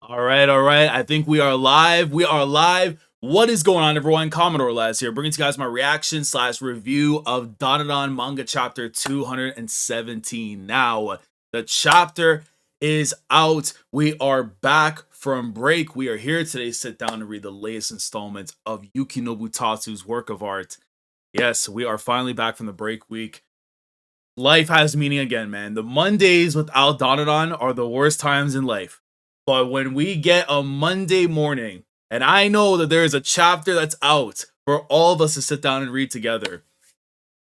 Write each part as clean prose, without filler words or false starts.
All right, all right. I think we are live. We are live. What is going on, everyone? Commodore Laz here, bringing to you guys my reaction slash review of Dandadan manga chapter 217. Now, the chapter is out. We are back from break. We are here today to sit down and read the latest installment of Yukinobu Tatsu's work of art. Yes, we are finally back from the break week. Life has meaning again, man. The Mondays without Dandadan are the worst times in life. But when we get a Monday morning, and I know that there is a chapter that's out for all of us to sit down and read together,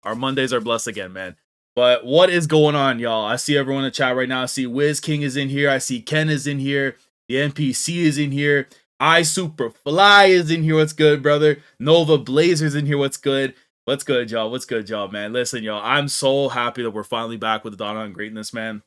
our Mondays are blessed again, man. But what is going on, y'all? I see everyone in the chat right now. I see Wiz King is in here. I see Ken is in here. The NPC is in here. I Superfly is in here. What's good, brother? Nova Blazer's in here. What's good? What's good, y'all? What's good, y'all, man? Listen, y'all, I'm so happy that we're finally back with the Dandadan Greatness, man.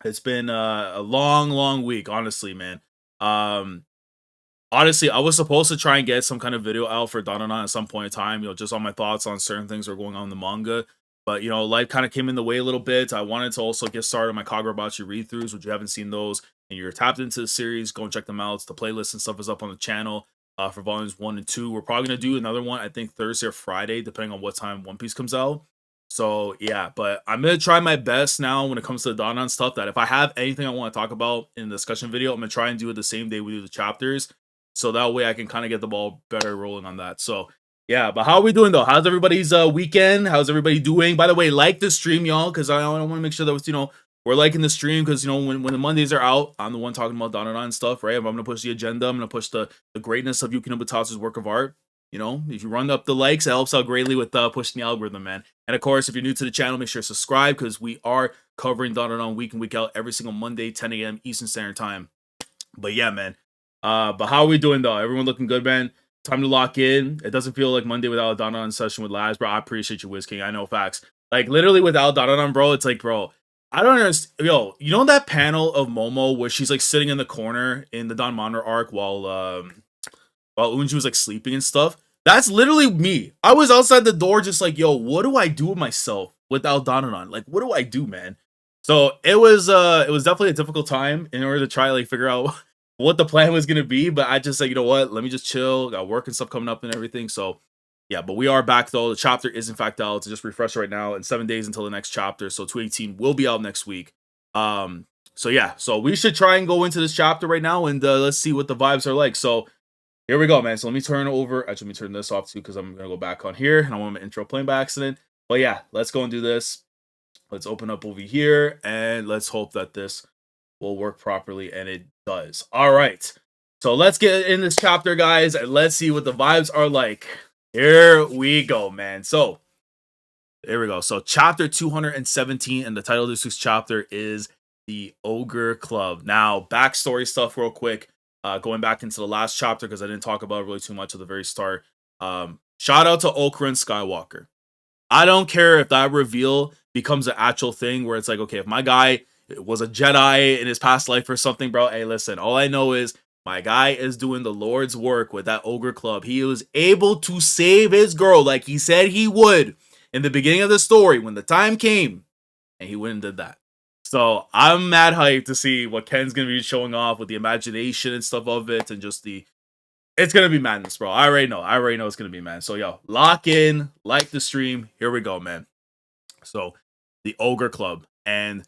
It's been a long week, honestly, man. Honestly, I was supposed to try and get some kind of video out for Dandadan at some point in time, just on my thoughts on certain things that are going on in the manga. But, life kind of came in the way a little bit. I wanted to also get started on my Kagurabachi read-throughs, which you haven't seen those, and you're tapped into the series, go and check them out. The playlist and stuff is up on the channel for volumes 1 and 2. We're probably going to do another one, I think, Thursday or Friday, depending on what time One Piece comes out. So, yeah, but I'm going to try my best now when it comes to the Dandadan stuff, that if I have anything I want to talk about in the discussion video, I'm going to try and do it the same day we do the chapters. So that way I can kind of get the ball better rolling on that. So, yeah, but how are we doing, though? How's everybody's weekend? How's everybody doing? By the way, like the stream, y'all, because I want to make sure that, we're liking the stream, because, when the Mondays are out, I'm the one talking about Dandadan stuff, right? If I'm going to push the agenda, I'm going to push the greatness of Yukinobu Tatsu's work of art. If you run up the likes, it helps out greatly with pushing the algorithm, man. And of course, if you're new to the channel, make sure to subscribe, because we are covering Dandadan week in, week out every single Monday, 10 a.m. Eastern Standard Time. But yeah, man. But how are we doing, though? Everyone looking good, man? Time to lock in. It doesn't feel like Monday without a Dandadan session with Laz, bro. I appreciate you, Wiz King. I know facts. Like, literally without Dandadan, bro, it's like, bro, I don't understand. Yo, you know that panel of Momo where she's like sitting in the corner in the Don Monroe arc while Unji was like sleeping and stuff? That's literally me. I was outside the door just like, yo, what do I do with myself without Dandadan? Like, what do I do, man? So it was definitely a difficult time in order to try to like figure out what the plan was gonna be. But I just said, you know what, let me just chill. Got work and stuff coming up and everything. So yeah, but we are back though. The chapter is in fact out. To just refresh right now, in 7 days until the next chapter. So 218 will be out next week. So yeah, so we should try and go into this chapter right now, and let's see what the vibes are like. So here we go, man. So let me turn over. Actually, let me turn this off too, because I'm going to go back on here. And I want my intro playing by accident. But yeah, let's go and do this. Let's open up over here. And let's hope that this will work properly. And it does. All right. So let's get in this chapter, guys. And let's see what the vibes are like. Here we go, man. So here we go. So chapter 217. And the title of this week's chapter is The Ogre Club. Now, backstory stuff real quick. Going back into the last chapter, because I didn't talk about it really too much at the very start. Shout out to Okra and Skywalker. I don't care if that reveal becomes an actual thing where it's like, okay, if my guy was a Jedi in his past life or something, bro, hey, listen, all I know is my guy is doing the Lord's work with that Ogre Club. He was able to save his girl like he said he would in the beginning of the story when the time came, and he went and did that. So I'm mad hyped to see what Ken's gonna be showing off with the imagination and stuff of it, and just it's gonna be madness, bro. I already know it's gonna be, man. So yo, lock in, like the stream. Here we go, man. So the Ogre Club, and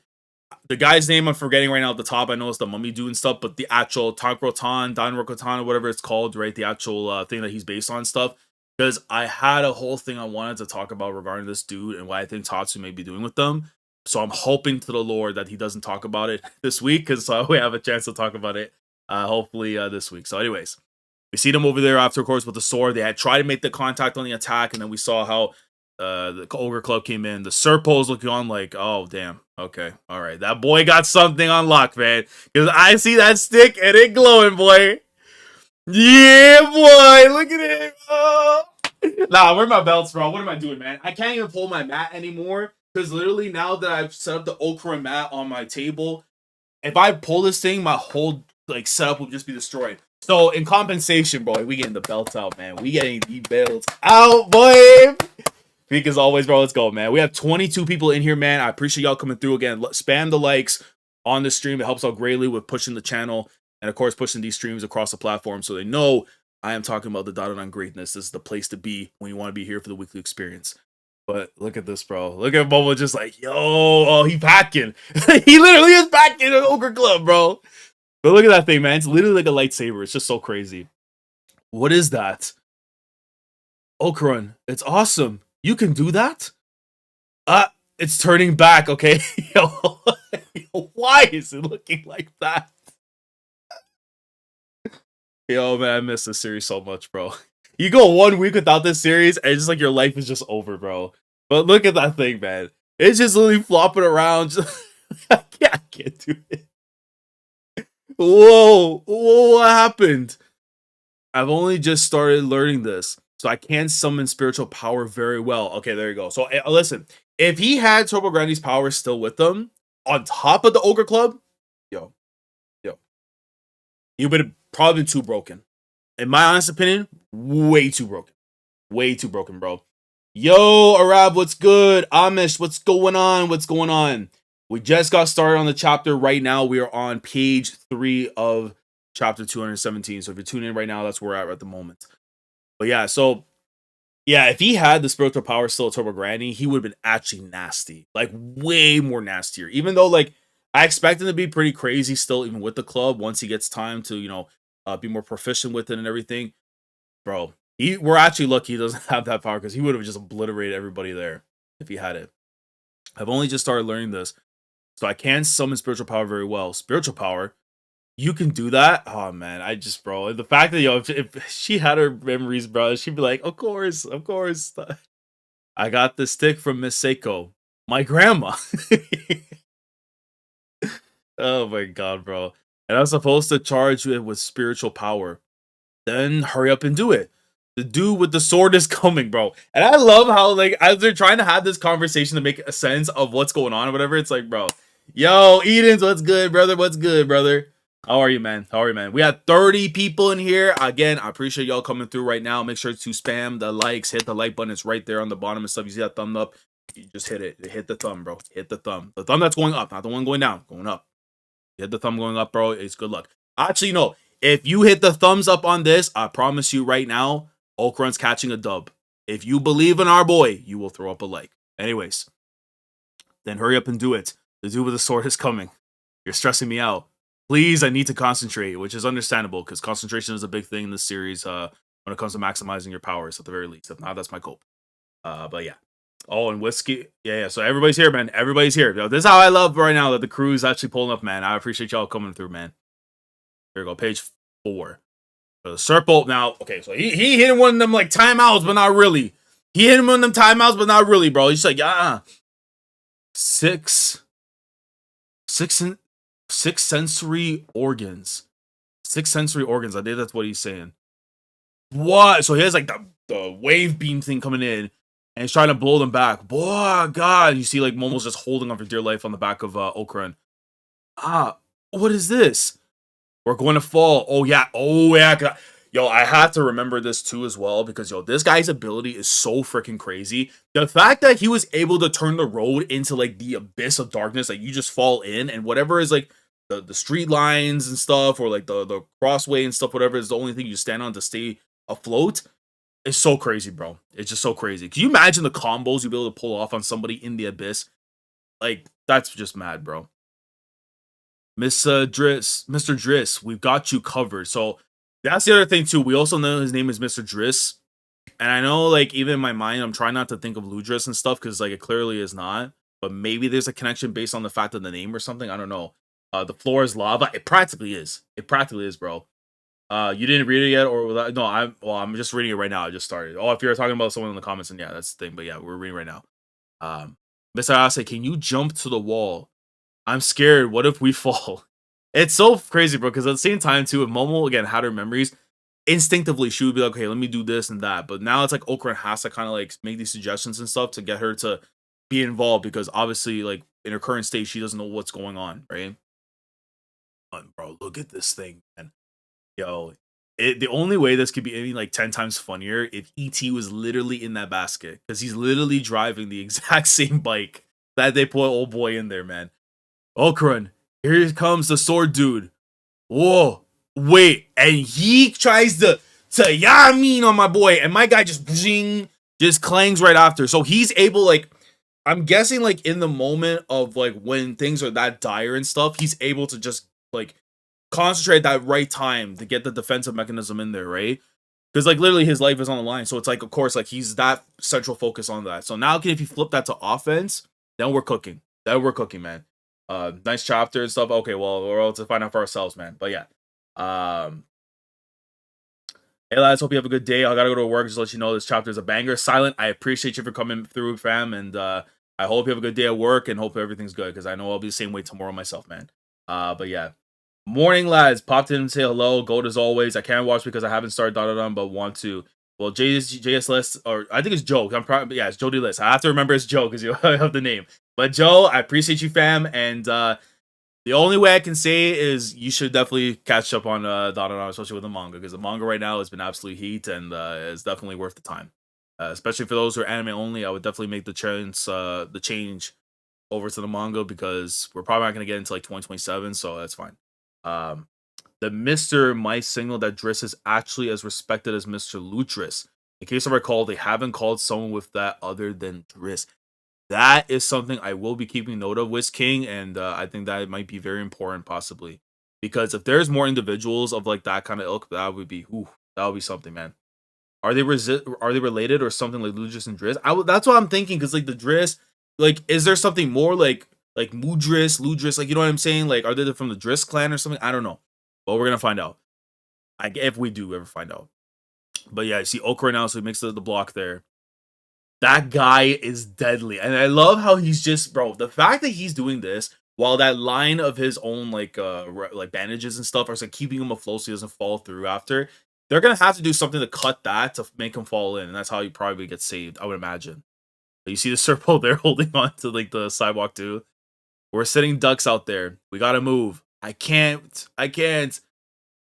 the guy's name I'm forgetting right now at the top. I know it's the mummy dude and stuff, but the actual Tankrotan, Danrokotan, or whatever it's called, right? The actual thing that he's based on stuff. Because I had a whole thing I wanted to talk about regarding this dude and what I think Tatsu may be doing with them. So I'm hoping to the Lord that he doesn't talk about it this week, because we have a chance to talk about it hopefully this week. So anyways, we see them over there after, of course, with the sword. They had tried to make the contact on the attack, and then we saw how the Ogre Club came in. The Serpo's looking on like, oh, damn. Okay, all right. That boy got something on lock, man. Because I see that stick, and it glowing, boy. Yeah, boy. Look at it. Oh. Nah, where are my belts, bro? What am I doing, man? I can't even pull my mat anymore. Because literally now that I've set up the okra mat on my table, if I pull this thing, my whole like setup will just be destroyed. So in compensation, boy, we getting the belts out, man. We getting the belts out, boy. Peak as always, bro. Let's go, man. We have 22 people in here, man. I appreciate y'all coming through again. Spam the likes on the stream. It helps out greatly with pushing the channel And of course, pushing these streams across the platform so they know I am talking about the Dandadan greatness. This is the place to be when you want to be here for the weekly experience. But look at this, bro. Look at Momo just like, yo, oh, he packing. He literally is packing an Ogre Club, bro. But look at that thing, man. It's literally like a lightsaber. It's just so crazy. What is that? Okran, it's awesome. You can do that? It's turning back, okay? Yo, why is it looking like that? Yo, man, I miss this series so much, bro. You go 1 week without this series, and it's just like your life is just over, bro. But look at that thing, man. It's just literally flopping around. I can't do it. Whoa, what happened? I've only just started learning this, so I can summon spiritual power very well. Okay, there you go. So listen, if he had Turbo Grandy's power still with him, on top of the Ogre Club, yo, he would have probably been too broken. In my honest opinion, way too broken. Way too broken, bro. Yo, Arab, what's good? Amish, what's going on? What's going on? We just got started on the chapter right now. We are on page 3 of chapter 217. So if you're tuning in right now, that's where we're at the moment. But yeah, so yeah, if he had the spiritual power still at Turbo Granny, he would have been actually nasty. Like way more nastier. Even though like I expect him to be pretty crazy still, even with the club, once he gets time to, you know, be more proficient with it and everything. Bro, we're actually lucky he doesn't have that power because he would have just obliterated everybody there if he had it. I've only just started learning this, so I can summon spiritual power very well. Spiritual power, you can do that? Oh, man, bro, the fact that, yo, if she had her memories, bro, she'd be like, of course. I got this stick from Miss Seiko, my grandma. Oh, my God, bro. And I was supposed to charge it with spiritual power. Then hurry up and do it. The dude with the sword is coming, bro. And I love how, like, as they're trying to have this conversation to make a sense of what's going on or whatever, it's like, bro, yo, Edens, what's good, brother? What's good, brother? How are you, man? We have 30 people in here. Again, I appreciate y'all coming through right now. Make sure to spam the likes. Hit the like button. It's right there on the bottom and stuff. You see that thumb up? You just hit it. Hit the thumb, bro. Hit the thumb. The thumb that's going up, not the one going down. Going up. Hit the thumb going up, bro. It's good luck. Actually, no. If you hit the thumbs up on this, I promise you right now, Okran's catching a dub. If you believe in our boy, you will throw up a like. Anyways, then hurry up and do it. The dude with the sword is coming. You're stressing me out. Please, I need to concentrate, which is understandable because concentration is a big thing in this series when it comes to maximizing your powers at the very least. If not, that's my cope. But yeah. Oh, and whiskey. Yeah. So everybody's here, man. Everybody's here. Yo, this is how I love right now that the crew is actually pulling up, man. I appreciate y'all coming through, man. Here we go. Page 4. So the Serpo. Now, okay, so he hit one of them like timeouts, but not really. He hit him one of them timeouts, but not really, bro. He's like, six sensory organs. 6 sensory organs. I think that's what he's saying. What? So he has like the wave beam thing coming in. And he's trying to blow them back. Boy, God. You see, like, Momo's just holding on for dear life on the back of Okran. What is this? We're going to fall. Oh, yeah. Yo, I have to remember this, too, as well. Because, yo, this guy's ability is so freaking crazy. The fact that he was able to turn the road into, like, the abyss of darkness that you just fall in. And whatever is, like, the street lines and stuff. Or, like, the crossway and stuff. Whatever is the only thing you stand on to stay afloat. It's so crazy, bro. It's just so crazy. Can you imagine the combos you'd be able to pull off on somebody in the abyss? Like, that's just mad, bro. Mr. Driss, we've got you covered. So, that's the other thing, too. We also know his name is Mr. Driss. And I know, like, even in my mind, I'm trying not to think of Ludris and stuff, because, like, it clearly is not. But maybe there's a connection based on the fact of the name or something. I don't know. The floor is lava. It practically is. It practically is, bro. You didn't read it yet, or no? I'm just reading it right now. I just started. Oh, if you're talking about someone in the comments, then yeah, that's the thing. But yeah, we're reading right now. Mr. Ase, can you jump to the wall? I'm scared. What if we fall? It's so crazy, bro. Because at the same time, too, if Momo again had her memories, instinctively she would be like, okay, let me do this and that. But now it's like Okran has to kind of like make these suggestions and stuff to get her to be involved, because obviously, like in her current state, she doesn't know what's going on, right? Bro, look at this thing, man. Yo, the only way this could be any like 10 times funnier if ET was literally in that basket, because he's literally driving the exact same bike that they put old boy in there, man. Okran, here comes the sword dude. Whoa, Wait, and he tries to yamin on my boy, and my guy just zing, just clangs right after. So he's able, like, I'm guessing, like, in the moment of, like, when things are that dire and stuff, he's able to just, like, concentrate that right time to get the defensive mechanism in there, right? Because, like, literally his life is on the line. So it's like, of course, like, he's that central focus on that. So now if you flip that to offense, then we're cooking. Then we're cooking, man. Nice chapter and stuff. Okay, well, we're all to find out for ourselves, man. But yeah. Hey lads, hope you have a good day. I gotta go to work. Just to let you know this chapter is a banger. Silent, I appreciate you for coming through, fam, and I hope you have a good day at work and hope everything's good because I know I'll be the same way tomorrow myself, man. But yeah, morning lads. Popped in and say hello. Gold as always. I can't watch because I haven't started Dandadan, but want to. Well, JS List, or I think it's Joe. I'm probably, yeah, it's Jody List. I have to remember it's Joe because you have the name. But Joe, I appreciate you, fam, and the only way I can say is you should definitely catch up on Dandadan, especially with the manga, because the manga right now has been absolute heat and is definitely worth the time. Especially for those who are anime only, I would definitely make the change over to the manga because we're probably not going to get into like 2027, so that's fine. The Mr. might signal that Driss is actually as respected as Mr. Lutris. In case I recall, they haven't called someone with that other than Driss. That is something I will be keeping note of, Wiz King, and I think that might be very important, possibly, because if there's more individuals of like that kind of ilk, that would be something, man. Are they related or something like Ludris and Driss? That's what I'm thinking, because like the Driss, like, is there something more like Mudris, Ludris, like, you know what I'm saying? Like, are they from the Driss clan or something? I don't know, but we're gonna find out. If we do ever find out. But yeah, you see Okra now, so he makes the block there. That guy is deadly. And I love how he's just, bro, the fact that he's doing this while that line of his own like bandages and stuff are like keeping him afloat so he doesn't fall through after. They're gonna have to do something to cut that to make him fall in, and that's how he probably gets saved, I would imagine. But you see the Serpo there holding on to like the sidewalk too. We're sitting ducks out there. We gotta move. I can't.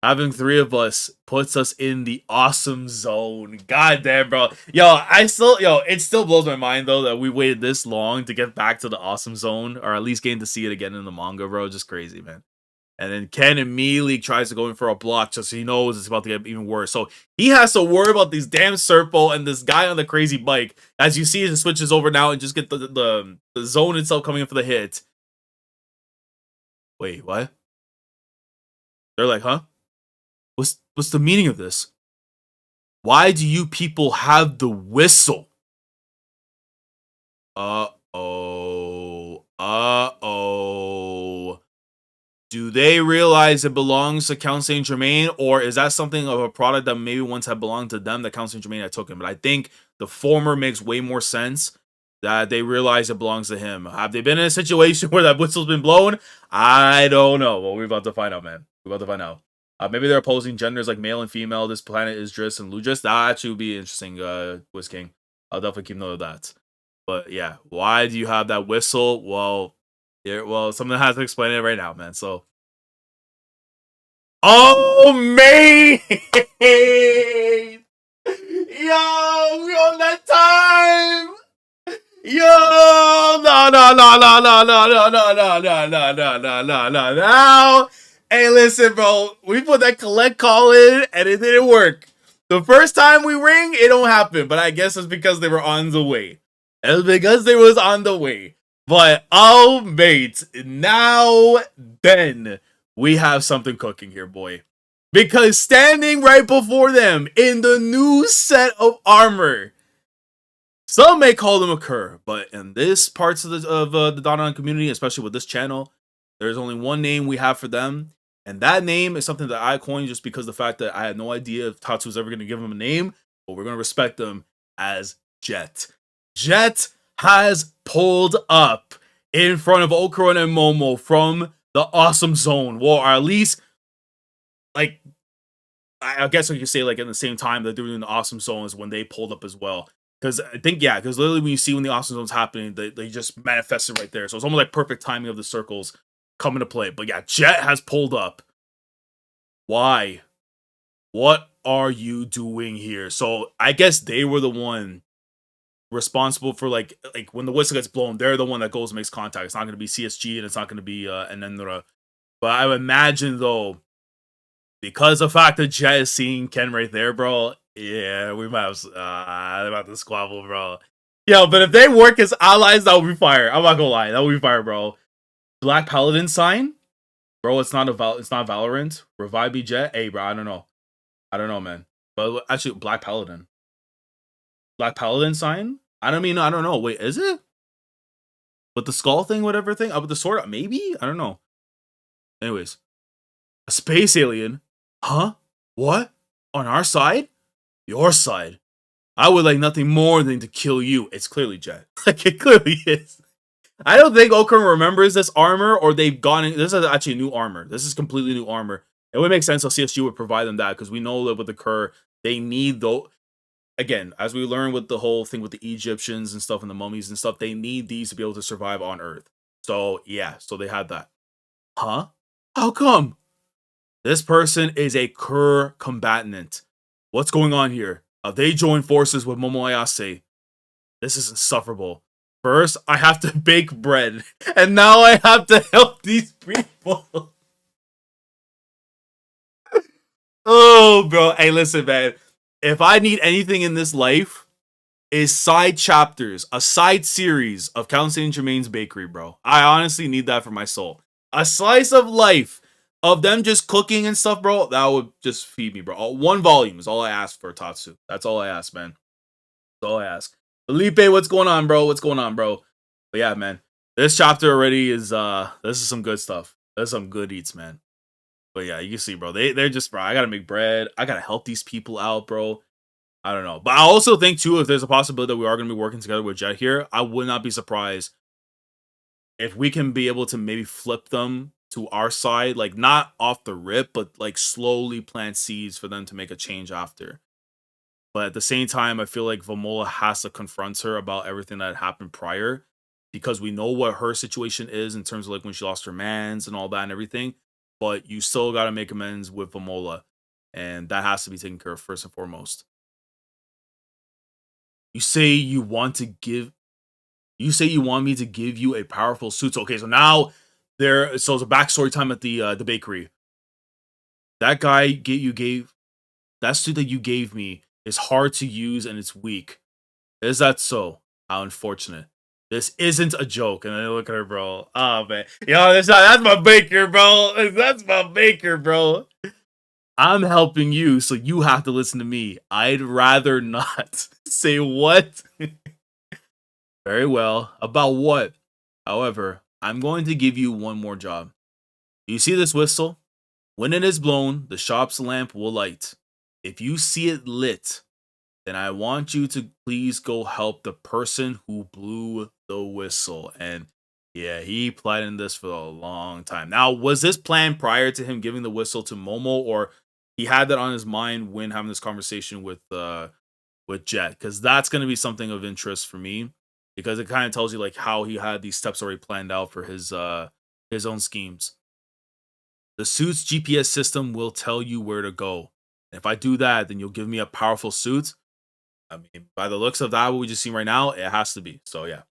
Having three of us puts us in the awesome zone. God damn, bro. It still blows my mind, though, that we waited this long to get back to the awesome zone, or at least getting to see it again in the manga, bro. Just crazy, man. And then Ken immediately tries to go in for a block just so he knows it's about to get even worse. So he has to worry about these damn Serpo and this guy on the crazy bike. As you see, it switches over now and just get the zone itself coming in for the hit. Wait, what? They're like, huh? What's the meaning of this? Why do you people have the whistle? Uh-oh. Do they realize it belongs to Count Saint Germain, or is that something of a product that maybe once had belonged to them that Count Saint Germain had taken? But I think the former makes way more sense, that they realize it belongs to him. Have they been in a situation where that whistle's been blown? I don't know. Well, we're about to find out, man. We're about to find out. Maybe they're opposing genders like male and female. This planet is Driss and Ludris. That actually would be interesting, Wiz King. I'll definitely keep note of that. But yeah, why do you have that whistle? Well, someone has to explain it right now, man. So, oh man, yo, we on that time. Yo, no. Now, hey, listen, bro. We put that collect call in, and it didn't work. The first time we ring, it don't happen. But I guess it's because they were on the way. It's because they was on the way. But, oh, mate. Now, then, we have something cooking here, boy. Because standing right before them in the new set of armor, some may call them a cur, but in this parts of the Dandadan community, especially with this channel, there's only one name we have for them, and that name is something that I coined just because of the fact that I had no idea if Tatsu was ever going to give him a name, but we're going to respect them as Jet. Jet has pulled up in front of Okura and Momo from the awesome zone, or at least, like, I guess we could say, like, in the same time that they were doing the awesome zone is when they pulled up as well. Because I think, yeah, because literally when you see when the awesome zone's happening, they just manifested right there. So it's almost like perfect timing of the circles coming to play. But yeah, Jet has pulled up. Why? What are you doing here? So I guess they were the one responsible for like when the whistle gets blown, they're the one that goes and makes contact. It's not going to be CSG and it's not going to be Enendra. But I would imagine though, Because the fact that Jet is seeing Ken right there, bro. Yeah, we might have about to squabble, bro. Yo, but if they work as allies, that would be fire. I'm not gonna lie, that would be fire, bro. Black Paladin sign, bro. It's not it's not Valorant. Revive me, Jet. Hey, bro. I don't know, man. But actually, Black Paladin sign. I don't mean. I don't know. Wait, is it? With the skull thing, whatever thing, with the sword, maybe. I don't know. Anyways, a space alien, huh? What? On our side? Your side? I would like nothing more than to kill you. It's clearly Jet. Like, it clearly is. I don't think Okun remembers this armor, or they've gone. This is actually new armor. This is completely new armor. It would make sense if CSG would provide them that, because we know that with the Kerr, they need though. Again, as we learn with the whole thing with the Egyptians and stuff and the mummies and stuff, they need these to be able to survive on Earth. So yeah, so they had that. Huh? How come? This person is a Kerr combatant. What's going on here? They joined forces with Momoyase. This is insufferable. First, I have to bake bread, and now I have to help these people. Oh, bro. Hey, listen, man. If I need anything in this life, is side chapters, a side series of Count Saint Germain's Bakery, bro. I honestly need that for my soul. A slice of life of them just cooking and stuff, bro. That would just feed me, bro. One volume is all I ask for, Tatsu. That's all I ask, man. That's all I ask. Felipe, what's going on, bro? What's going on, bro? But yeah, man. This chapter already is this is some good stuff. That's some good eats, man. But yeah, you can see, bro. They're just, bro. I gotta make bread. I gotta help these people out, bro. I don't know. But I also think too, if there's a possibility that we are gonna be working together with Jet here, I would not be surprised if we can be able to maybe flip them to our side, like not off the rip, but like slowly plant seeds for them to make a change after. But at the same time, I feel like Vamola has to confront her about everything that happened prior, because we know what her situation is in terms of like when she lost her mans and all that and everything. But you still got to make amends with Vamola, and that has to be taken care of first and foremost. You say you want to give. You say you want me to give you a powerful suit. So, okay, so now there. So it's a backstory time at the bakery. That guy you gave that suit that you gave me is hard to use and it's weak. Is that so? How unfortunate. This isn't a joke. And I look at her, bro. Oh, man. Yo, that's my baker, bro. That's my baker, bro. I'm helping you, so you have to listen to me. I'd rather not. Say what? Very well. About what? However, I'm going to give you one more job. You see this whistle? When it is blown, the shop's lamp will light. If you see it lit, then I want you to please go help the person who blew the whistle. And yeah, he planned this for a long time. Now, was this planned prior to him giving the whistle to Momo, or he had that on his mind when having this conversation with Jet? Because that's going to be something of interest for me, because it kind of tells you like how he had these steps already planned out for his own schemes. The suit's GPS system will tell you where to go. And if I do that, then you'll give me a powerful suit. I mean, by the looks of that, what we just seen right now, it has to be. So yeah.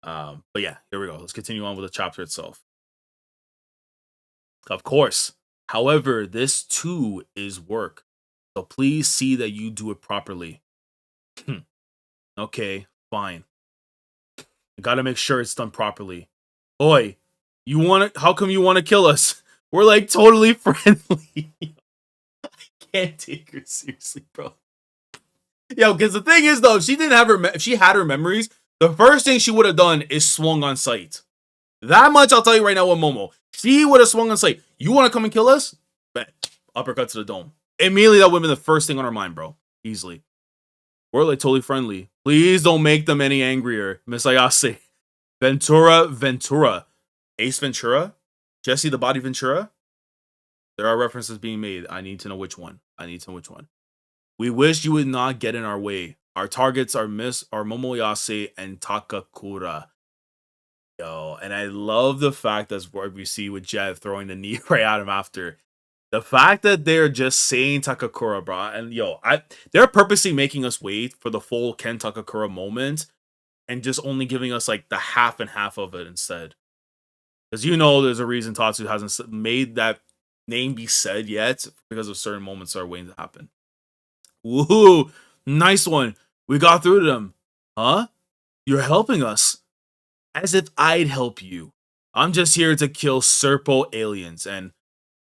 But yeah, here we go. Let's continue on with the chapter itself. Of course. However, this too is work. So please see that you do it properly. Okay, fine. I gotta make sure it's done properly. Oi, how come you wanna kill us? We're like totally friendly. I can't take her seriously, bro. Yo, because the thing is though, if she had her memories, the first thing she would have done is swung on sight. That much I'll tell you right now with Momo. She would have swung on sight. You want to come and kill us? Bet. Uppercut to the dome. Immediately that would have been the first thing on her mind, bro. Easily. We're like totally friendly. Please don't make them any angrier. Miss Ayase. Ventura. Ace Ventura? Jesse the Body Ventura? There are references being made. I need to know which one. We wish you would not get in our way. Our targets are Momoyase and Takakura. Yo, and I love the fact that's what we see with Jet throwing the knee right at him after. The fact that they're just saying Takakura, bro, and yo, they're purposely making us wait for the full Ken Takakura moment and just only giving us like the half and half of it instead. Because you know there's a reason Tatsu hasn't made that name be said yet because of certain moments that are waiting to happen. Woohoo! Nice one. We got through to them. Huh? You're helping us. As if I'd help you. I'm just here to kill Serpo aliens. And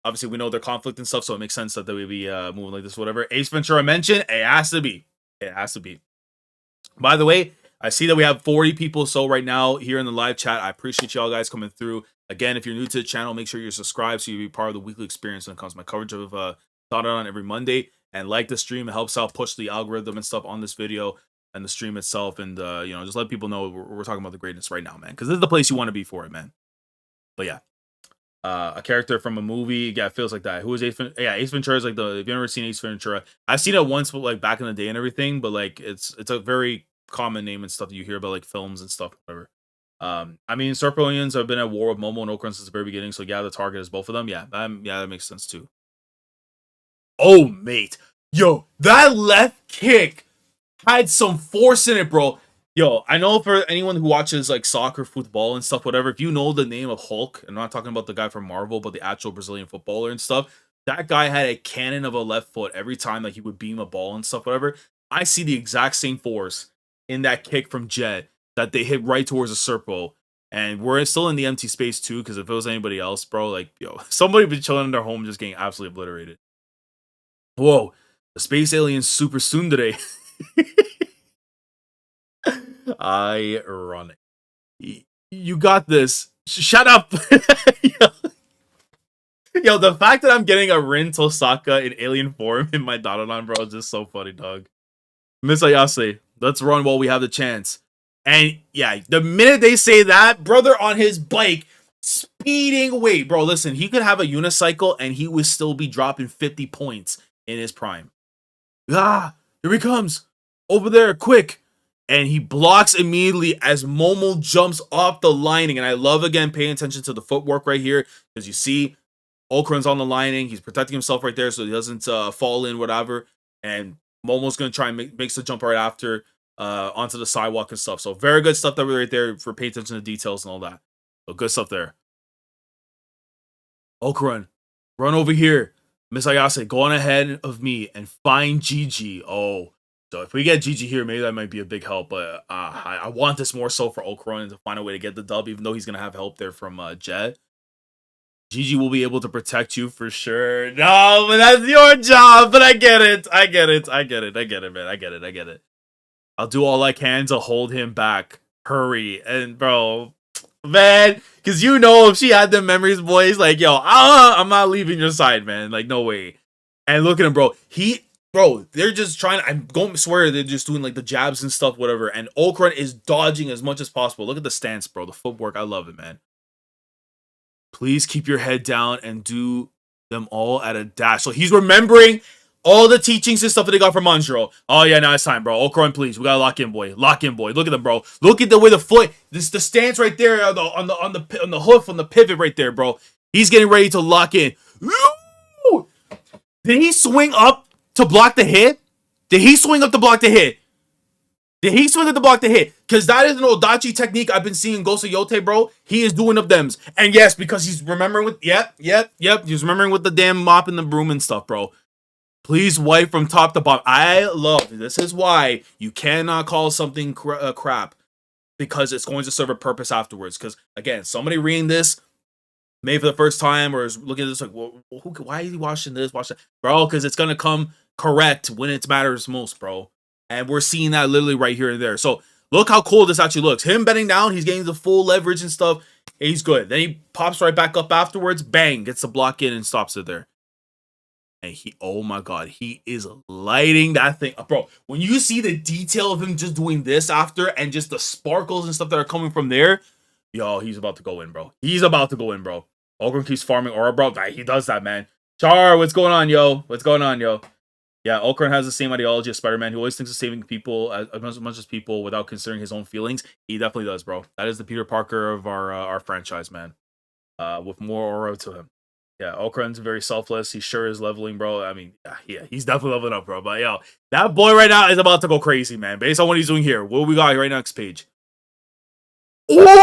obviously, we know their conflict and stuff, so it makes sense that they would be moving like this, whatever. Ace Ventura mentioned, it has to be. It has to be. By the way, I see that we have 40 people so right now here in the live chat. I appreciate y'all guys coming through. Again, if you're new to the channel, make sure you're subscribed so you'll be part of the weekly experience when it comes to my coverage of Dandadan every Monday. And like the stream, it helps out push the algorithm and stuff on this video and the stream itself. And, you know, just let people know we're talking about the greatness right now, man. Because this is the place you want to be for it, man. But yeah. A character from a movie, yeah, it feels like that. Who is Ace Ventura? Yeah, Ace Ventura is like the. If you've never seen Ace Ventura, I've seen it once, but like back in the day and everything. But like, it's a very common name and stuff that you hear about like films and stuff, whatever. I mean, Serponians have been at war with Momo and Okran since the very beginning, so yeah, the target is both of them. Yeah, yeah, that makes sense too. Oh, mate, yo, that left kick had some force in it, bro. Yo, I know for anyone who watches like soccer, football, and stuff, whatever, if you know the name of Hulk, and I'm not talking about the guy from Marvel, but the actual Brazilian footballer and stuff, that guy had a cannon of a left foot every time like he would beam a ball and stuff, whatever. I see the exact same force in that kick from Jet that they hit right towards the Serpo. And we're still in the empty space too, because if it was anybody else, bro, like, yo, somebody would be chilling in their home just getting absolutely obliterated. Whoa, the space alien's super soon today. Ironic. You got this. Shut up. Yo, the fact that I'm getting a Rin Tosaka in alien form in my Dandadan, bro, is just so funny, dog. Miss Ayase, let's run while we have the chance. And yeah, the minute they say that, brother on his bike, speeding away. Bro, listen, he could have a unicycle and he would still be dropping 50 points in his prime. Ah, here he comes. Over there, quick. And he blocks immediately as Momo jumps off the lining. And I love, again, paying attention to the footwork right here. Because you see, Okran's on the lining. He's protecting himself right there so he doesn't fall in, whatever. And Momo's going to try and makes the jump right after onto the sidewalk and stuff. So very good stuff that we're right there for paying attention to details and all that. So good stuff there. Okran, run over here. Miss Ayase, go on ahead of me and find Gigi. Oh, so if we get Gigi here, maybe that might be a big help. But I want this more so for Okran to find a way to get the dub, even though he's going to have help there from Jet. Gigi will be able to protect you for sure. No, but that's your job. But I get it. I get it, man. I get it. I'll do all I can to hold him back. Hurry. And, bro, man, because you know if she had them memories, boys, like, yo, I'm not leaving your side, man. Like, no way. And look at him, bro. Bro, they're just trying. I'm going to swear they're just doing like the jabs and stuff, whatever. And Okran is dodging as much as possible. Look at the stance, bro. The footwork. I love it, man. Please keep your head down and do them all at a dash. So he's remembering all the teachings and stuff that they got from Manjiro. Oh yeah, now it's time, bro. Okran, please. We gotta lock in, boy. Lock in, boy. Look at them, bro. Look at the way the foot. The stance right there on the hoof, on the pivot right there, bro. He's getting ready to lock in. Did he swing up to block the hit? Did he swing up to block the hit? Because that is an Odachi technique I've been seeing Gosu Yote, bro. He is doing of thems. And yes, because he's remembering with... Yep. He's remembering with the damn mop and the broom and stuff, bro. Please wipe from top to bottom. I love... This is why you cannot call something crap. Because it's going to serve a purpose afterwards. Because, again, somebody reading this... maybe for the first time or is looking at this like, well, why is he watching this? Watch that, bro, because it's going to come correct when it matters most, bro. And we're seeing that literally right here and there. So look how cool this actually looks. Him bending down, he's getting the full leverage and stuff. He's good. Then he pops right back up afterwards. Bang, gets the block in and stops it there. And oh my God, he is lighting that thing up, bro. When you see the detail of him just doing this after and just the sparkles and stuff that are coming from there, yo, he's about to go in, bro. Ogre keeps farming aura, bro. He does that, man. Char, what's going on, yo? Yeah, Okran has the same ideology as Spider-Man. He always thinks of saving people as much as people without considering his own feelings. He definitely does, bro. That is the Peter Parker of our franchise, man. With more aura to him. Yeah, Okran's very selfless. He sure is leveling, bro. I mean, yeah, he's definitely leveling up, bro. But yo, that boy right now is about to go crazy, man. Based on what he's doing here. What we got right next page? Yo!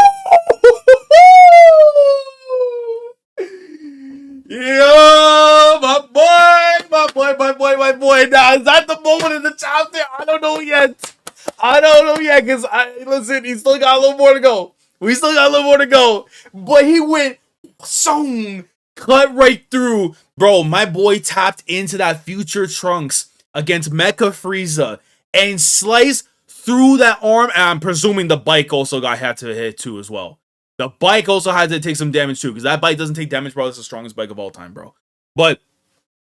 Is that the moment in the chapter? I don't know yet. I don't know yet, because listen, he still got a little more to go. We still got a little more to go. But he went song, cut right through. Bro, my boy tapped into that future Trunks against Mecha Frieza and sliced through that arm. And I'm presuming the bike also had to hit too as well. The bike also had to take some damage too, because that bike doesn't take damage, bro. It's the strongest bike of all time, bro. But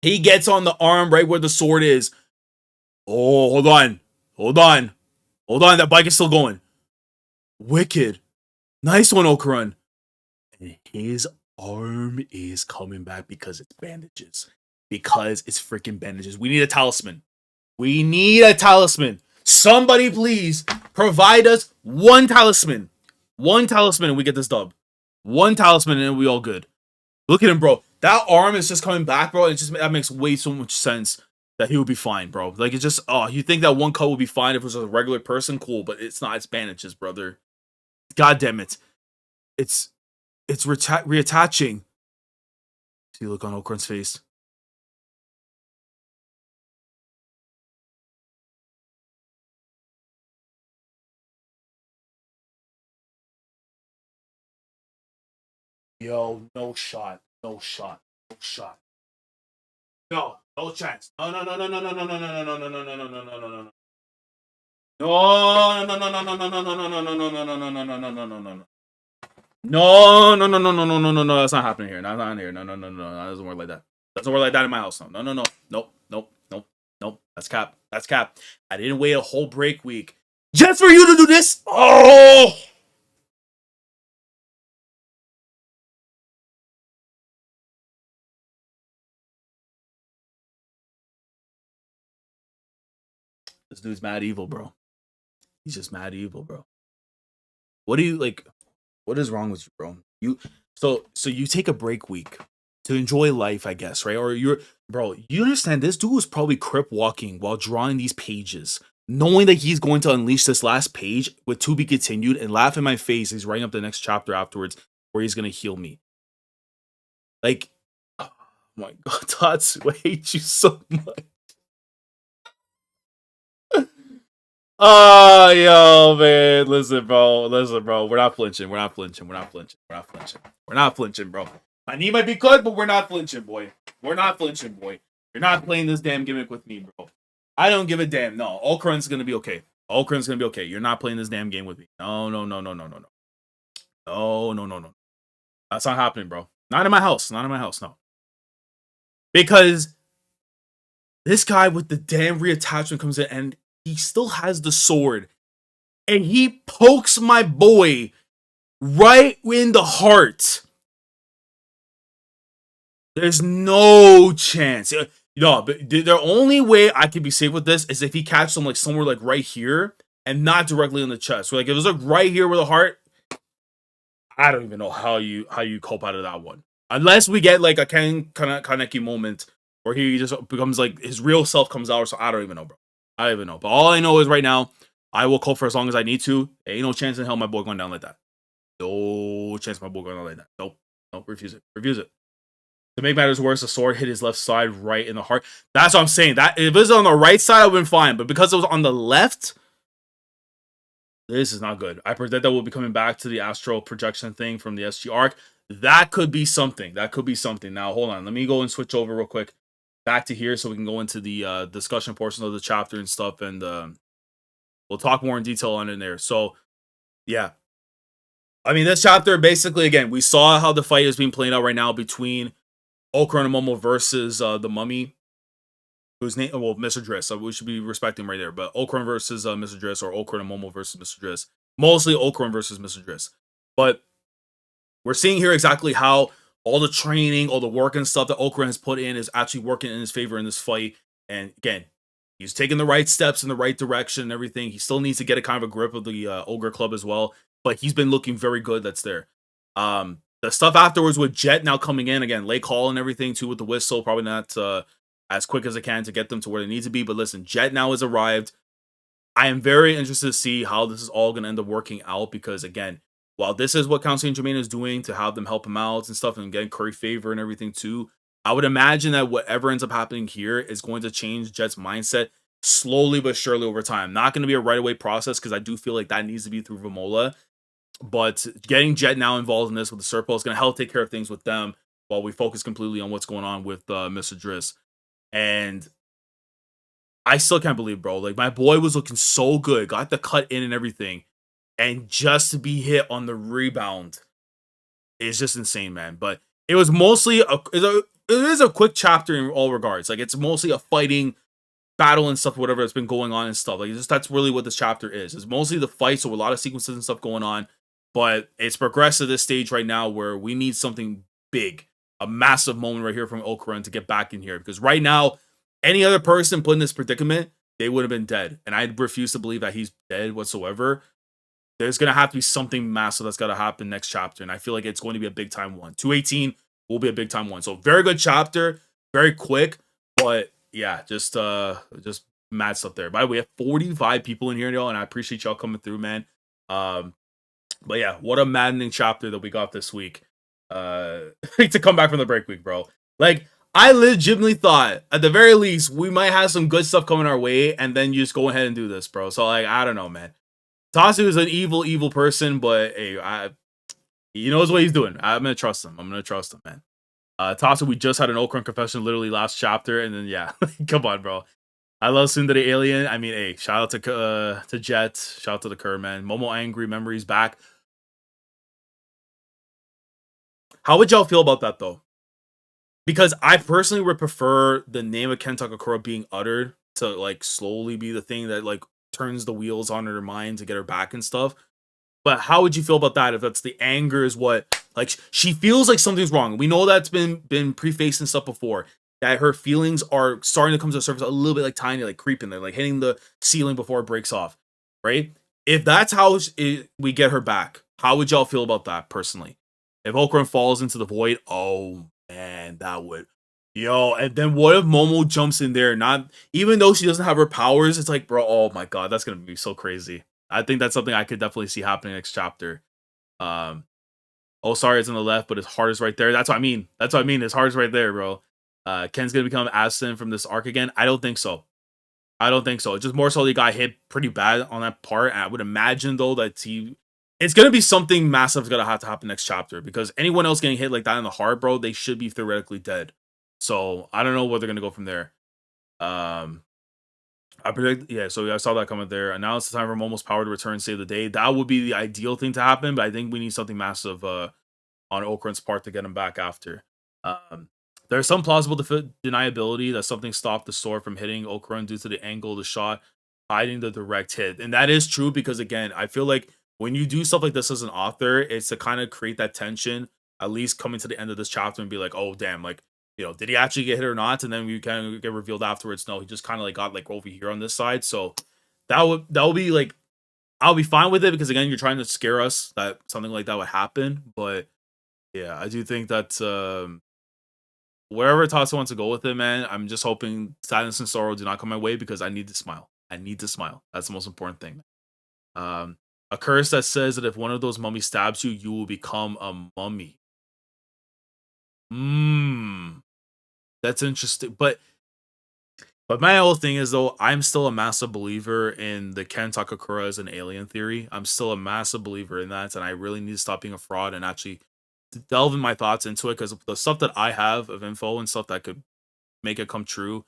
he gets on the arm right where the sword is. Oh, hold on. Hold on. Hold on. That bike is still going. Wicked. Nice one, Okarun. And his arm is coming back because it's bandages. Because it's freaking bandages. We need a talisman. We need a talisman. Somebody please provide us one talisman. One talisman and we get this dub. One talisman and we all good. Look at him, bro. That arm is just coming back, bro. It just that makes way so much sense that he would be fine, bro. Like, it's just, you think that one cut would be fine if it was a regular person? Cool, but it's not. It's bandages, brother. God damn it. It's reattaching. See, look on Okarun's face. Yo, no shot. No shot. No shot. No, no chance. No, no, no, no, no, no, no, no, no, no, no, no, no, no, no, no, no, no, no. No, no, no, no, no, no, no, no, no, no, no, no, no, no, no, no, no, no, no, no. No, no, no, no, no, no, no, no, no. That's not happening here. Not here. No, no, no, no. That doesn't work like that. Doesn't work like that in my house. No, no, no, no. Nope, nope, nope, nope. That's cap. That's cap. I didn't wait a whole break week just for you to do this. Oh. This dude's mad evil, bro. He's just mad evil, bro. What do you like? What is wrong with you, bro? So you take a break week to enjoy life, I guess, right? Or bro, you understand this dude was probably crip walking while drawing these pages, knowing that he's going to unleash this last page with to be continued and laugh in my face. He's writing up the next chapter afterwards where he's gonna heal me. Like, oh my god, Tatsu, I hate you so much. Oh, yo, man. Listen, bro. Listen, bro. We're not flinching. We're not flinching. We're not flinching. We're not flinching. We're not flinching, bro. My knee might be cut, but we're not flinching, boy. We're not flinching, boy. You're not playing this damn gimmick with me, bro. I don't give a damn. No, Okarun's gonna be okay. Okarun's gonna be okay. You're not playing this damn game with me. No, no, no, no, no, no, no. No, no, no, no. That's not happening, bro. Not in my house. Not in my house, no. Because this guy with the damn reattachment comes in and he still has the sword. And he pokes my boy right in the heart. There's no chance. No, but the only way I could be safe with this is if he catches him like somewhere like right here and not directly in the chest. So like if it was like right here with the heart, I don't even know how you cope out of that one. Unless we get like a Kaneki moment where he just becomes like his real self comes out. So I don't even know, bro. I don't even know. But all I know is right now, I will cope for as long as I need to. Ain't no chance in hell my boy going down like that. No chance my boy going down like that. Nope. Nope. Refuse it. Refuse it. To make matters worse, the sword hit his left side right in the heart. That's what I'm saying. That if it was on the right side, I would have been fine. But because it was on the left, this is not good. I predict that we'll be coming back to the astral projection thing from the SG arc. That could be something. That could be something. Now, hold on. Let me go and switch over real quick back to here so we can go into the discussion portion of the chapter and stuff. And we'll talk more in detail on it in there. So, yeah. I mean, this chapter, basically, again, we saw how the fight is being played out right now between Okarun and Momo versus the mummy, whose name, well, Mr. Driss. So we should be respecting him right there. But Okarun versus Mr. Driss, or Okarun and Momo versus Mr. Driss. Mostly Okarun versus Mr. Driss. But we're seeing here exactly how all the training, all the work and stuff that Okarun has put in is actually working in his favor in this fight. And again, he's taking the right steps in the right direction and everything. He still needs to get a kind of a grip of the Ogre Club as well. But he's been looking very good. That's there. The stuff afterwards with Jet now coming in, again, late call and everything too with the whistle, probably not as quick as I can to get them to where they need to be. But listen, Jet now has arrived. I am very interested to see how this is all going to end up working out because, again, while this is what Count Saint Germain is doing to have them help him out and stuff and get Curry favor and everything too, I would imagine that whatever ends up happening here is going to change Jet's mindset slowly but surely over time. Not going to be a right away process because I do feel like that needs to be through Vamola. But getting Jet now involved in this with the Serpo is going to help take care of things with them while we focus completely on what's going on with Mr. Driss. And I still can't believe, bro. Like, my boy was looking so good, got the cut in and everything. And just to be hit on the rebound is just insane, man. But it was mostly it is a quick chapter in all regards. Like, it's mostly a fighting battle and stuff, whatever that's been going on and stuff. Like, that's really what this chapter is. It's mostly the fight, so a lot of sequences and stuff going on. But it's progressed to this stage right now where we need something big, a massive moment right here from Okuren to get back in here. Because right now, any other person put in this predicament, they would have been dead. And I refuse to believe that he's dead whatsoever. There's going to have to be something massive that's got to happen next chapter. And I feel like it's going to be a big time one. 218 will be a big time one. So very good chapter, very quick. But yeah, just mad stuff there. By the way, we have 45 people in here, y'all, and I appreciate y'all coming through, man. But yeah, what a maddening chapter that we got this week. To come back from the break week, bro. Like, I legitimately thought, at the very least, we might have some good stuff coming our way, and then you just go ahead and do this, bro. So, like, I don't know, man. Tatsu is an evil person, but hey, he knows what he's doing. I'm gonna trust him. Man. Tatsu, we just had an Okuren confession literally last chapter, and then yeah, come on, bro. I love Tsundere Alien. I mean, hey, shout out to Jet, shout out to the Kerr, man. Momo Angry Memories back. How would y'all feel about that though? Because I personally would prefer the name of Ken Takakura being uttered to like slowly be the thing that like turns the wheels on her mind to get her back and stuff. But how would you feel about that if that's the anger is what like she feels like something's wrong? We know that's been prefaced and stuff before, that her feelings are starting to come to the surface a little bit like tiny, like creeping. They're like hitting the ceiling before it breaks off, right? If that's how we get her back, how would y'all feel about that personally? If Okuren falls into the void, oh man, that would. Yo, and then what if Momo jumps in there? Not even though she doesn't have her powers, it's like, bro, oh my god, that's gonna be so crazy. I think that's something I could definitely see happening next chapter. Oh, sorry, it's on the left, but his heart is right there. That's what I mean. His heart is right there, bro. Ken's gonna become absent from this arc again. I don't think so. It's just more so he got hit pretty bad on that part. And I would imagine though that it's gonna be something massive gonna have to happen next chapter, because anyone else getting hit like that in the heart, bro, they should be theoretically dead. So I don't know where they're gonna go from there. I predict, yeah. So I saw that comment there. And now it's the time for Momo's power to return, save the day. That would be the ideal thing to happen, but I think we need something massive on Okuren's part to get him back after. There's some plausible deniability that something stopped the sword from hitting Okuren due to the angle of the shot, hiding the direct hit, and that is true because again, I feel like when you do stuff like this as an author, it's to kind of create that tension. At least coming to the end of this chapter and be like, oh damn, like, you know, did he actually get hit or not? And then we kind of get revealed afterwards. No, he just kind of like got like over here on this side. So that would be like, I'll be fine with it because again, you're trying to scare us that something like that would happen. But yeah, I do think that wherever Tatsu wants to go with it, man, I'm just hoping sadness and sorrow do not come my way because I need to smile. That's the most important thing. A curse that says that if one of those mummies stabs you, you will become a mummy. That's interesting. But my whole thing is though, I'm still a massive believer in the Ken Takakura as an alien theory. I'm still a massive believer in that, and I really need to stop being a fraud and actually delve in my thoughts into it, because the stuff that I have of info and stuff that could make it come true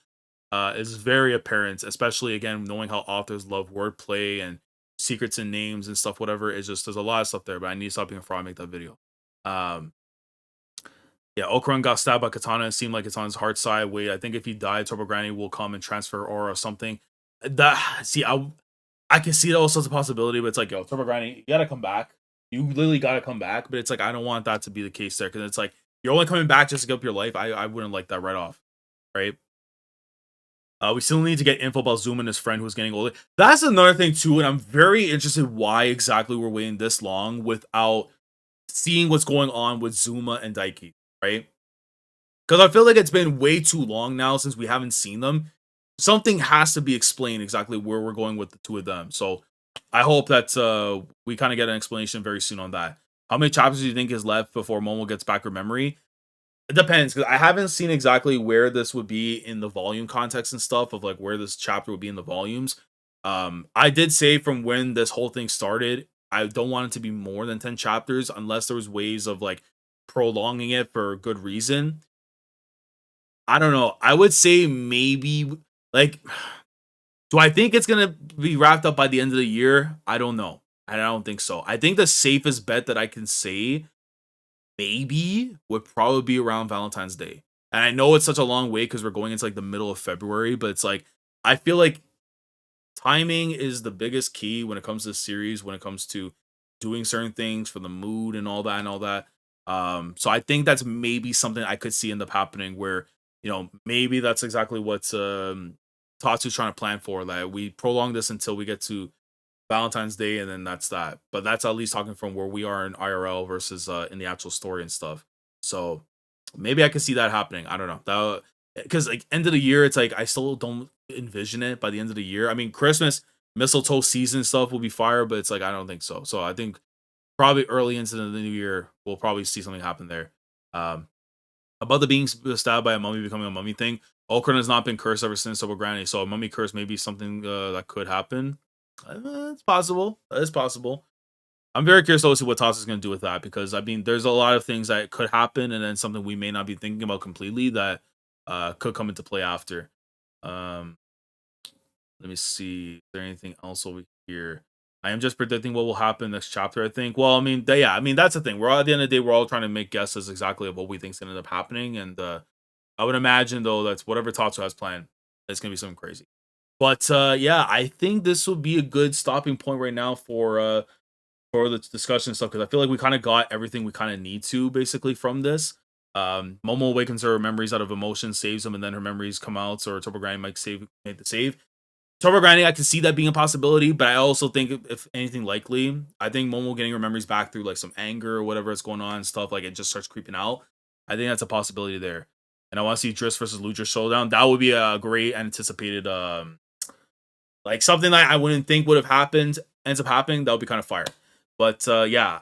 is very apparent, especially again knowing how authors love wordplay and secrets and names and stuff, whatever. It's just there's a lot of stuff there, but I need to stop being a fraud and make that video. Yeah, Okuren got stabbed by Katana. It seemed like it's on his heart side. Wait, I think if he died, Turbo Granny will come and transfer aura or something. That see, I can see that also as a possibility, but it's like, yo, Turbo Granny, you gotta come back. You literally gotta come back. But it's like I don't want that to be the case there, because it's like you're only coming back just to give up your life. I wouldn't like that right off, right? We still need to get info about Zuma and his friend who's getting older. That's another thing too, and I'm very interested why exactly we're waiting this long without seeing what's going on with Zuma and Daiki, right? Because I feel like it's been way too long now since we haven't seen them. Something has to be explained exactly where we're going with the two of them. So I hope that we kind of get an explanation very soon on that. How many chapters do you think is left before Momo gets back her memory? It depends because I haven't seen exactly where this would be in the volume context and stuff of like where this chapter would be in the volumes. I did say from when this whole thing started, I don't want it to be more than 10 chapters unless there was ways of like prolonging it for a good reason. I don't know. I would say maybe like do I think it's gonna be wrapped up by the end of the year? I don't know. I don't think so. I think the safest bet that I can say maybe would probably be around Valentine's Day. And I know it's such a long way because we're going into like the middle of February, but it's like I feel like timing is the biggest key when it comes to this series, when it comes to doing certain things for the mood and all that and all that. So I think that's maybe something I could see end up happening where, maybe that's exactly what Tatsu's trying to plan for. That we prolong this until we get to Valentine's Day, and then that's that. But that's at least talking from where we are in IRL versus in the actual story and stuff. So maybe I could see that happening. I don't know. That because like end of the year, it's like I still don't envision it by the end of the year. I mean, Christmas mistletoe season stuff will be fire, but it's like I don't think so. So I think probably early into the new year, we'll probably see something happen there. Um, about the being stabbed by a mummy becoming a mummy thing, Okran has not been cursed ever since Sober Granny, so a mummy curse may be something that could happen. It's possible. That is possible. I'm very curious to see what Toss is going to do with that because I mean, there's a lot of things that could happen, and then something we may not be thinking about completely that could come into play after. Um, let me see. Is there anything else over here? I am just predicting what will happen next chapter. I think. Well, I mean, yeah. I mean, that's the thing. We're all, at the end of the day, we're all trying to make guesses exactly of what we think is going to end up happening, and I would imagine though that's whatever Tatsu has planned, it's going to be something crazy. But yeah, I think this will be a good stopping point right now for the discussion and stuff because I feel like we kind of got everything we kind of need to basically from this. Momo awakens her memories out of emotion, saves them, and then her memories come out. Or Turbo Granny might make the save. Turbo Granny, I can see that being a possibility, but I also think if anything likely, I think Momo getting her memories back through like some anger or whatever is going on and stuff like it just starts creeping out. I think that's a possibility there, and I want to see Driss versus Lucha showdown. That would be a great anticipated like something that I wouldn't think would have happened ends up happening. That would be kind of fire. But yeah,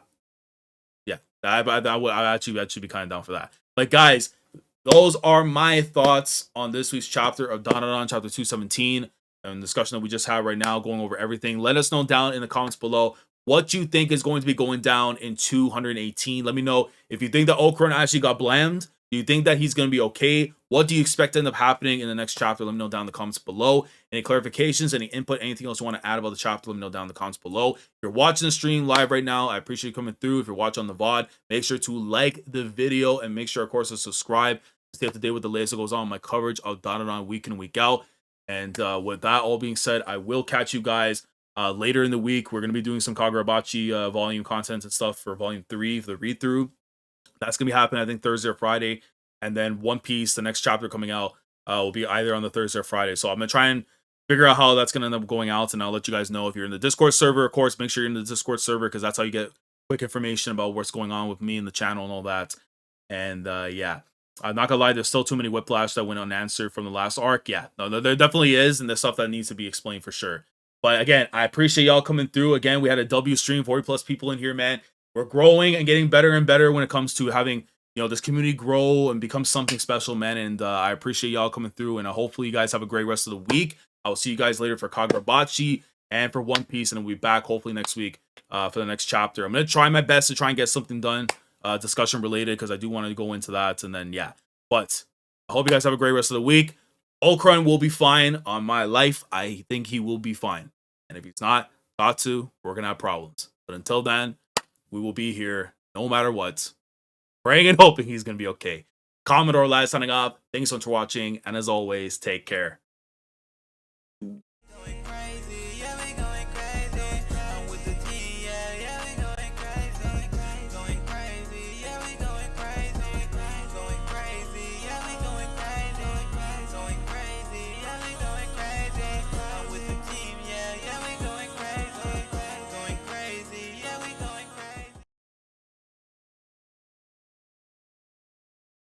yeah, I actually be kind of down for that. But guys, those are my thoughts on this week's chapter of Dandadan, chapter 217, and the discussion that we just had right now, going over everything. Let us know down in the comments below what you think is going to be going down in 218. Let me know if you think that Okran actually got blamed. Do you think that he's going to be okay? What do you expect to end up happening in the next chapter? Let me know down in the comments below. Any clarifications, any input, anything else you want to add about the chapter, let me know down in the comments below. If you're watching the stream live right now, I appreciate you coming through. If you're watching on the VOD, make sure to like the video and make sure, of course, to subscribe. Stay up to date with the latest that goes on my coverage of Dandadan week in, week out. And with that all being said, I will catch you guys later in the week. We're going to be doing some Kagurabachi volume content and stuff for volume 3 for the read-through. That's going to be happening, I think, Thursday or Friday. And then One Piece, the next chapter coming out, will be either on the Thursday or Friday. So I'm going to try and figure out how that's going to end up going out. And I'll let you guys know if you're in the Discord server. Of course, make sure you're in the Discord server because that's how you get quick information about what's going on with me and the channel and all that. And yeah, I'm not going to lie, there's still too many whiplash that went unanswered from the last arc. Yeah, no, there definitely is. And there's stuff that needs to be explained for sure. But again, I appreciate y'all coming through. Again, we had a W stream, 40 plus people in here, man. We're growing and getting better and better when it comes to having this community grow and become something special, man. And I appreciate y'all coming through. And hopefully you guys have a great rest of the week. I will see you guys later for Kagurabachi and for One Piece, and then we'll be back hopefully next week for the next chapter. I'm gonna try my best to try and get something done, discussion related, because I do want to go into that. And then yeah, but I hope you guys have a great rest of the week. Okran will be fine. On my life, I think he will be fine. And if he's not, Tatsu, we're gonna have problems. But until then, we will be here no matter what, praying and hoping he's going to be okay. Commodore Lad signing off. Thanks so much for watching. And as always, take care.